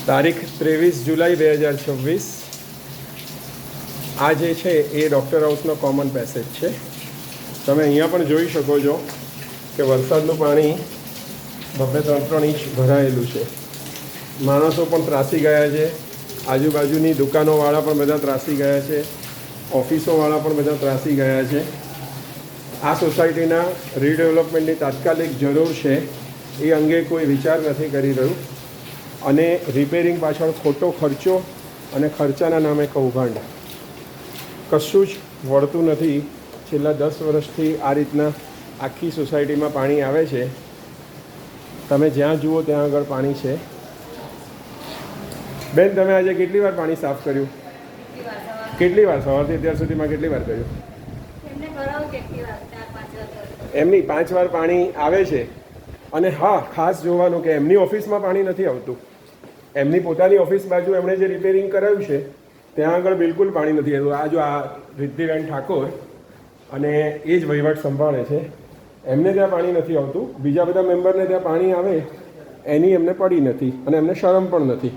તારીખ 23 જુલાઈ 2026. આ જે છે એ ડૉક્ટર હાઉસનો કોમન પેસેજ છે. તમે અહીંયા પણ જોઈ શકો છો કે વરસાદનું પાણી 2-3 ઇંચ ભરાયેલું છે. માણસો પણ ત્રાસી ગયા છે. આજુબાજુની દુકાનોવાળા પણ બધા ત્રાસી ગયા છે. ઓફિસોવાળા પણ બધા ત્રાસી ગયા છે. આ સોસાયટીના રીડેવલપમેન્ટની તાત્કાલિક જરૂર છે એ અંગે કોઈ વિચાર નથી કરી રહ્યું અને રિપેરિંગ પાછળ ખોટો ખર્ચો અને ખર્ચાના નામે કૌભાંડ, કશું જ વળતું નથી. છેલ્લા 10 વર્ષથી આ રીતના આખી સોસાયટીમાં પાણી આવે છે. તમે જ્યાં જુઓ ત્યાં આગળ પાણી છે. બેન, તમે આજે કેટલી વાર પાણી સાફ કર્યું? કેટલી વાર? સવારથી અત્યાર સુધીમાં કેટલી વાર કર્યું? એમની 5 વાર પાણી આવે છે. અને હા, ખાસ જોવાનું કે એમની ઓફિસમાં પાણી નથી આવતું. એમની પોતાની ઓફિસ બાજુ એમણે જે રિપેરિંગ કરાવ્યું છે ત્યાં આગળ બિલકુલ પાણી નથી આવતું. આ જો આ રિદ્ધિબેન ઠાકોર અને એ જ વહીવટ સંભાળે છે, એમને ત્યાં પાણી નથી આવતું. બીજા બધા મેમ્બરને ત્યાં પાણી આવે એની એમને પડી નથી અને એમને શરમ પણ નથી.